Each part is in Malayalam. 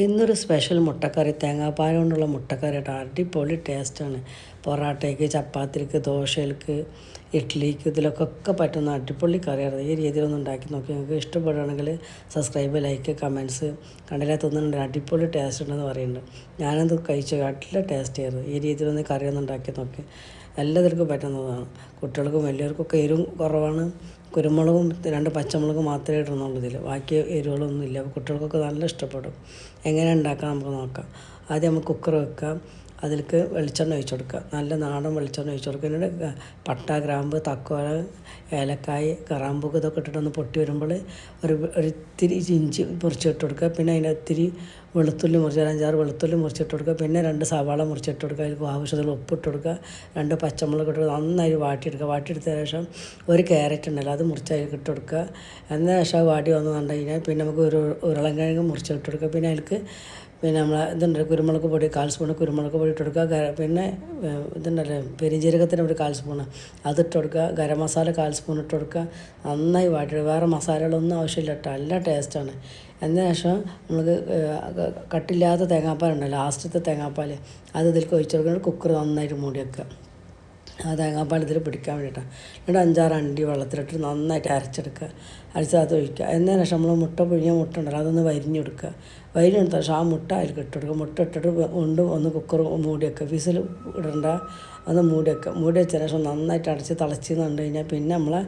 ഇന്നൊരു സ്പെഷ്യൽ മുട്ടക്കറി തേങ്ങാപ്പാൽ കൊണ്ടുള്ള മുട്ടക്കറി കേട്ടോ. അടിപൊളി ടേസ്റ്റാണ്. പൊറാട്ടയ്ക്ക്, ചപ്പാത്തിക്ക്, ദോശയ്ക്ക്, ഇഡ്ഡലിക്ക് ഇതിലൊക്കെ പറ്റുന്ന അടിപൊളി കറിയാണ്. ഈ രീതിയിലൊന്നും ഉണ്ടാക്കി നോക്കി. നിങ്ങൾക്ക് ഇഷ്ടപ്പെടുകയാണെങ്കിൽ സബ്സ്ക്രൈബ്, ലൈക്ക്, കമൻറ്റ്സ്. കണ്ടില്ല തോന്നുന്നുണ്ട് അടിപൊളി ടേസ്റ്റ് ഉണ്ടെന്ന് പറയുന്നുണ്ട്. ഞാനത് കഴിച്ചു, നല്ല ടേസ്റ്റ് ആയിരുന്നു. ഈ രീതിയിലൊന്ന് കറിയൊന്നും ഉണ്ടാക്കി നോക്കി. എല്ലാവർക്കും പറ്റുന്നതാണ്. കുട്ടികൾക്കും വലിയവർക്കൊക്കെ എരിവും കുറവാണ്. കുരുമുളകും 2 പച്ചമുളകും മാത്രമേ ഇടുന്നുള്ളൂ ഇതിൽ. ബാക്കി എരിവുകളൊന്നും ഇല്ല. അപ്പോൾ കുട്ടികൾക്കൊക്കെ നല്ല ഇഷ്ടപ്പെടും. എങ്ങനെ ഉണ്ടാക്കാം നമുക്ക് നോക്കാം. ആദ്യം നമുക്ക് കുക്കർ വെക്കാം. അതിലേക്ക് വെളിച്ചെണ്ണ ഒഴിച്ച് കൊടുക്കുക. നല്ല നാടൻ വെളിച്ചെണ്ണ ഒഴിച്ച് കൊടുക്കുക. എന്നിട്ട് പട്ട, ഗ്രാമ്പ്, തക്കോല, ഏലക്കായ്, കറാമ്പൂക്ക് ഇതൊക്കെ ഇട്ടിട്ടൊന്ന് പൊട്ടി വരുമ്പോൾ ഒരിത്തിരി ഇഞ്ചി മുറിച്ചിട്ട് കൊടുക്കുക. പിന്നെ അതിന് ഇത്തിരി വെളുത്തുള്ളി മുറിച്ച് 5-6 വെളുത്തുള്ളി മുറിച്ചിട്ട് കൊടുക്കുക. പിന്നെ 2 സവാള മുറിച്ചിട്ട് കൊടുക്കുക. അതിൽ ആവശ്യത്തിന് ഉപ്പിട്ട് കൊടുക്കുക. 2 പച്ചമുളക് ഇട്ട് നന്നായി വാട്ടിയെടുക്കുക. വാട്ടിയെടുത്ത ശേഷം ഒരു ക്യാരറ്റ് ഉണ്ടല്ലോ അത് മുറിച്ച് അതിലേക്ക് ഇട്ട് കൊടുക്കുക. എന്നതിന് ശേഷം അത് വാടി വന്നു കണ്ടു കഴിഞ്ഞാൽ പിന്നെ നമുക്ക് ഒരു ഉരുളൻകിഴങ്ങ് മുറിച്ചിട്ട് കൊടുക്കുക. പിന്നെ അതിലേക്ക് നമ്മൾ ഇതുണ്ട് കുരുമുളക് പൊടി 1/4 സ്പൂൺ കുരുമുളക് പൊടി ഇട്ട് കൊടുക്കുക. പിന്നെ ഇതുണ്ടല്ലോ പെരിഞ്ജീരകത്തിന് ഒരു 1/4 സ്പൂൺ അതിട്ട് കൊടുക്കുക. ഗരം മസാല 1/4 സ്പൂൺ ഇട്ട് കൊടുക്കുക. നന്നായി വാട്ടി. വേറെ മസാലകളൊന്നും ആവശ്യമില്ല കേട്ടോ. നല്ല ടേസ്റ്റാണ്. എന്നതിന് ശേഷം നമുക്ക് കട്ടില്ലാത്ത തേങ്ങാപ്പാലുണ്ടല്ലോ, ലാസ്റ്റത്തെ തേങ്ങാപ്പാൽ അത് ഇതിലേക്ക് ഒഴിച്ച് കൊടുക്കുന്നത്. കുക്കർ നന്നായിട്ട് മൂടി വെക്കുക. ആ തേങ്ങാപ്പാൽ ഇതിൽ പിടിക്കാൻ വേണ്ടിയിട്ടാണ്. എന്നിട്ട് 5-6 അണ്ടി വെള്ളത്തിലിട്ട് നന്നായിട്ട് അരച്ചെടുക്കുക. അത് ഒഴിക്കുക. എന്നതിന് ശേഷം നമ്മൾ പുഴുങ്ങിയ മുട്ട ഉണ്ടല്ലോ അതൊന്ന് വരിഞ്ഞെടുക്കുക. വരിഞ്ഞെടുത്ത ശേഷം ആ മുട്ട അതിൽ ഇട്ട് കൊടുക്കുക. മുട്ട ഇട്ടിട്ട് വീണ്ടും ഒന്ന് കുക്കർ മൂടി വെക്കുക. വിസിൽ ഇടണ്ട, ഒന്ന് മൂടി വെക്കുക. മൂടി വെച്ചതിന് ശേഷം നന്നായിട്ട് അടച്ച് തിളച്ച് കണ്ടു കഴിഞ്ഞാൽ പിന്നെ നമ്മളെ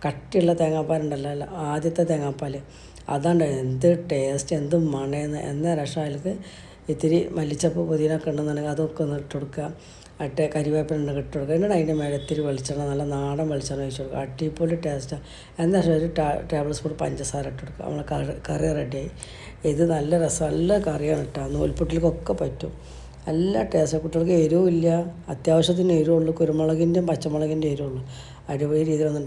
കട്ടിയുള്ള തേങ്ങാപ്പാലുണ്ടല്ലോ, ആദ്യത്തെ തേങ്ങാപ്പാൽ അതാണ്ട് എന്ത് ടേസ്റ്റ്, എന്ത് മണയെന്ന്. എന്നതിന് ശേഷം അതിലേക്ക് ഇത്തിരി മല്ലിച്ചപ്പ്, പുതിനൊക്കെ ഉണ്ടെന്നുണ്ടെങ്കിൽ അതൊക്കെ ഒന്ന് ഇട്ട് കൊടുക്കുക. കരിവേപ്പില ഇട്ട് കൊടുക്കുക. എന്നിട്ട് അതിൻ്റെ മേലെ ഇത്തിരി വെളിച്ചെണ്ണ, നല്ല നാടൻ വെളിച്ചെണ്ണ ഒഴിച്ച് കൊടുക്കുക. അടിപൊളി ടേസ്റ്റാണ്. എന്നാൽ ഒരു ടേബിൾ സ്പൂൺ പഞ്ചസാര ഇട്ട് കൊടുക്കുക. നമ്മളെ കറി റെഡിയായി. ഇത് നല്ല രസം, നല്ല കറിയാണ് കേട്ടോ. നൂൽപുട്ടിലേക്കൊക്കെ പറ്റും. നല്ല ടേസ്റ്റ്. കുട്ടികൾക്ക് എരിവില്ല, അത്യാവശ്യത്തിന് എരിവുള്ളൂ. കുരുമുളകിൻ്റെയും പച്ചമുളകിൻ്റെ എരിവുള്ളൂ. അടിപൊളി രീതിയിലൊന്നും